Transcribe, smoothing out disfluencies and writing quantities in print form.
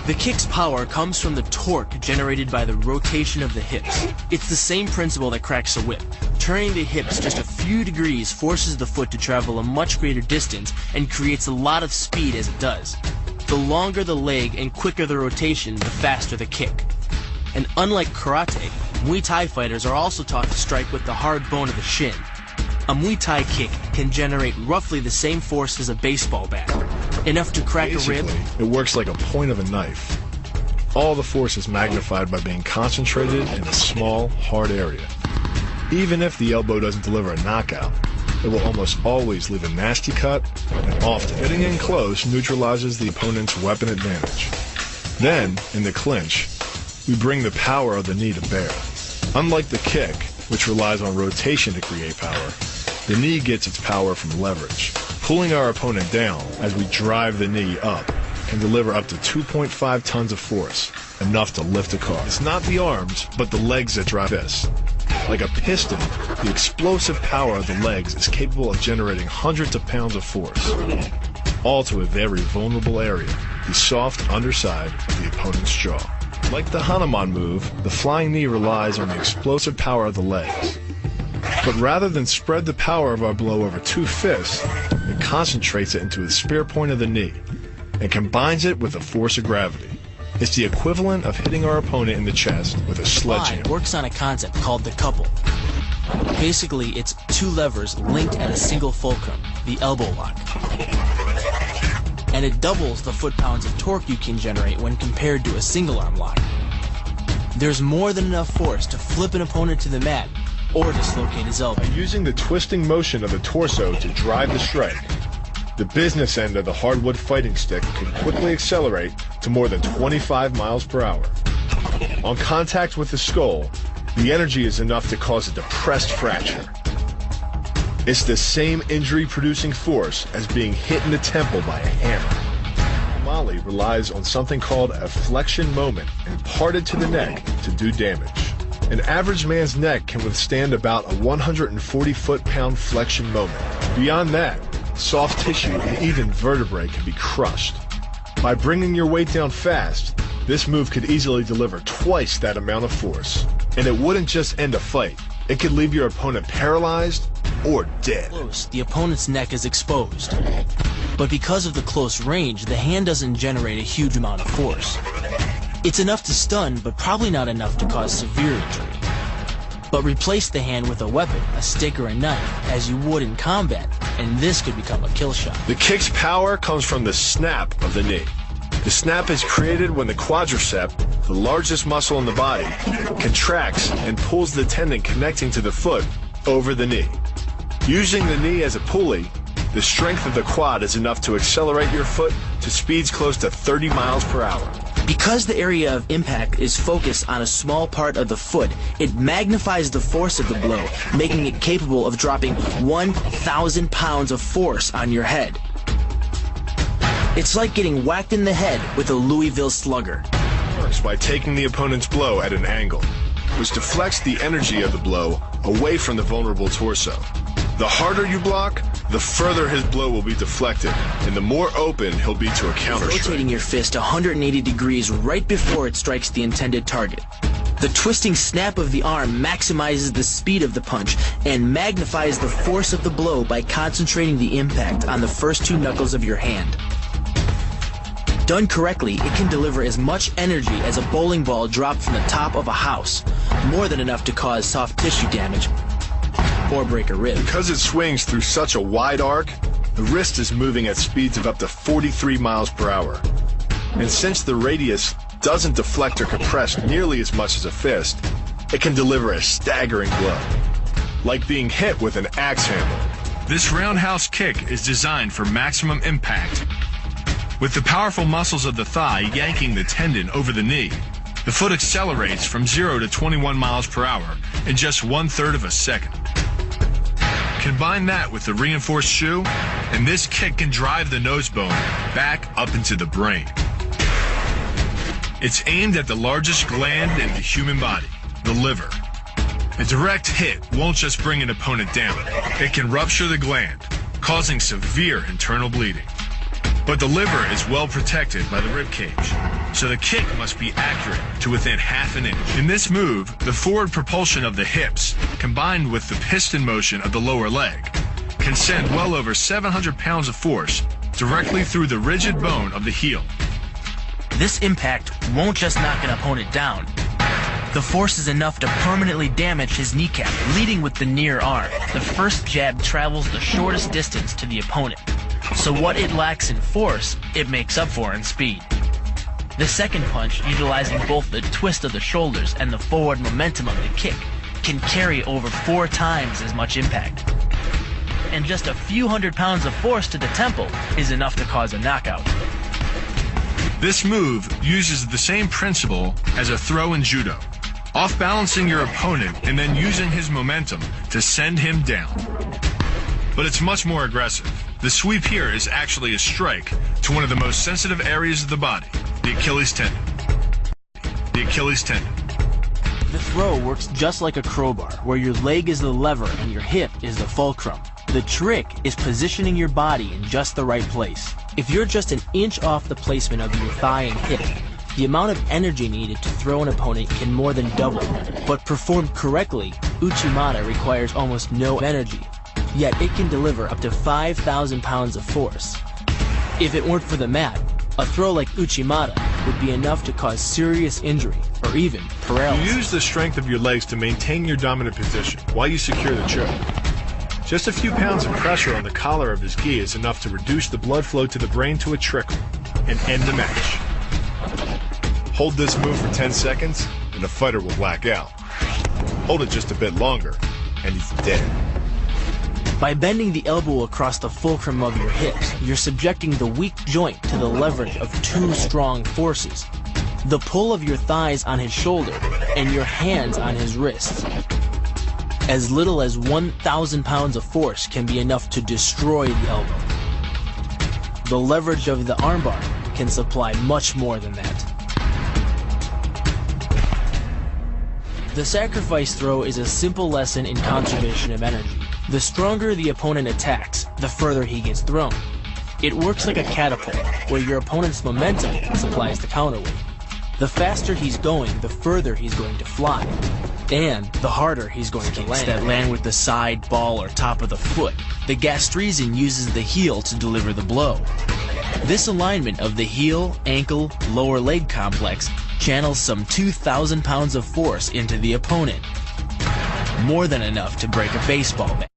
The kick's power comes from the torque generated by the rotation of the hips. It's the same principle that cracks a whip. Turning the hips just a few degrees forces the foot to travel a much greater distance and creates a lot of speed as it does. The longer the leg and quicker the rotation, the faster the kick. And unlike karate, Muay Thai fighters are also taught to strike with the hard bone of the shin. A Muay Thai kick can generate roughly the same force as a baseball bat, enough to crack a rib. It works like a point of a knife. All the force is magnified by being concentrated in a small, hard area. Even if the elbow doesn't deliver a knockout, it will almost always leave a nasty cut, and often getting in close neutralizes the opponent's weapon advantage. Then, in the clinch, we bring the power of the knee to bear. Unlike the kick, which relies on rotation to create power, the knee gets its power from leverage. Pulling our opponent down as we drive the knee up can deliver up to 2.5 tons of force, enough to lift a car. It's not the arms, but the legs that drive this. Like a piston, the explosive power of the legs is capable of generating hundreds of pounds of force, all to a very vulnerable area, the soft underside of the opponent's jaw. Like the Hanuman move, the flying knee relies on the explosive power of the legs. But rather than spread the power of our blow over two fists, it concentrates it into the spear point of the knee and combines it with the force of gravity. It's the equivalent of hitting our opponent in the chest with a sledgehammer. Works on a concept called the couple. Basically, it's two levers linked at a single fulcrum, the elbow lock. And it doubles the foot-pounds of torque you can generate when compared to a single-arm lock. There's more than enough force to flip an opponent to the mat or dislocate his elbow. By using the twisting motion of the torso to drive the strike, the business end of the hardwood fighting stick can quickly accelerate to more than 25 miles per hour. On contact with the skull, the energy is enough to cause a depressed fracture. It's the same injury-producing force as being hit in the temple by a hammer. Mali relies on something called a flexion moment imparted to the neck to do damage. An average man's neck can withstand about a 140 foot-pound flexion moment. Beyond that, soft tissue and even vertebrae can be crushed. By bringing your weight down fast, this move could easily deliver twice that amount of force. And it wouldn't just end a fight. It could leave your opponent paralyzed or dead. Close, the opponent's neck is exposed. But because of the close range, the hand doesn't generate a huge amount of force. It's enough to stun, but probably not enough to cause severe injury. But replace the hand with a weapon, a stick or a knife, as you would in combat, and this could become a kill shot. The kick's power comes from the snap of the knee. The snap is created when the quadricep, the largest muscle in the body, contracts and pulls the tendon connecting to the foot over the knee. Using the knee as a pulley, the strength of the quad is enough to accelerate your foot to speeds close to 30 miles per hour. Because the area of impact is focused on a small part of the foot, it magnifies the force of the blow, making it capable of dropping 1,000 pounds of force on your head. It's like getting whacked in the head with a Louisville slugger. It works by taking the opponent's blow at an angle, which deflects the energy of the blow away from the vulnerable torso. The harder you block, the further his blow will be deflected, and the more open he'll be to a counter-strike. Rotating your fist 180 degrees right before it strikes the intended target. The twisting snap of the arm maximizes the speed of the punch and magnifies the force of the blow by concentrating the impact on the first two knuckles of your hand. Done correctly, it can deliver as much energy as a bowling ball dropped from the top of a house, more than enough to cause soft tissue damage or break a rib. Because it swings through such a wide arc, the wrist is moving at speeds of up to 43 miles per hour. And since the radius doesn't deflect or compress nearly as much as a fist, it can deliver a staggering blow, like being hit with an axe handle. This roundhouse kick is designed for maximum impact. With the powerful muscles of the thigh yanking the tendon over the knee, the foot accelerates from 0 to 21 miles per hour in just 1/3 of a second. Combine that with the reinforced shoe, and this kick can drive the nose bone back up into the brain. It's aimed at the largest gland in the human body, the liver. A direct hit won't just bring an opponent down. It can rupture the gland, causing severe internal bleeding. But the liver is well protected by the rib cage, so the kick must be accurate to within half an inch. In this move, the forward propulsion of the hips, combined with the piston motion of the lower leg, can send well over 700 pounds of force directly through the rigid bone of the heel. This impact won't just knock an opponent down. The force is enough to permanently damage his kneecap, leading with the near arm. The first jab travels the shortest distance to the opponent, so what it lacks in force, it makes up for in speed. The second punch, utilizing both the twist of the shoulders and the forward momentum of the kick, can carry over 4 times as much impact. And just a few hundred pounds of force to the temple is enough to cause a knockout. This move uses the same principle as a throw in judo, off-balancing your opponent and then using his momentum to send him down. But it's much more aggressive. The sweep here is actually a strike to one of the most sensitive areas of the body, the Achilles tendon. The Achilles tendon. The throw works just like a crowbar, where your leg is the lever and your hip is the fulcrum. The trick is positioning your body in just the right place. If you're just an inch off the placement of your thigh and hip, the amount of energy needed to throw an opponent can more than double. But performed correctly, Uchimata requires almost no energy, yet it can deliver up to 5,000 pounds of force. If it weren't for the mat, a throw like Uchimata would be enough to cause serious injury or even paralysis. You use the strength of your legs to maintain your dominant position while you secure the choke. Just a few pounds of pressure on the collar of his gi is enough to reduce the blood flow to the brain to a trickle and end the match. Hold this move for 10 seconds and the fighter will black out. Hold it just a bit longer and he's dead. By bending the elbow across the fulcrum of your hips, you're subjecting the weak joint to the leverage of 2 strong forces: the pull of your thighs on his shoulder and your hands on his wrists. As little as 1,000 pounds of force can be enough to destroy the elbow. The leverage of the armbar can supply much more than that. The sacrifice throw is a simple lesson in conservation of energy. The stronger the opponent attacks, the further he gets thrown. It works like a catapult, where your opponent's momentum supplies the counterweight. The faster he's going, the further he's going to fly, and the harder he's going to land. That land with the side, ball, or top of the foot. The gastrizin uses the heel to deliver the blow. This alignment of the heel, ankle, lower leg complex channels some 2,000 pounds of force into the opponent. More than enough to break a baseball bat.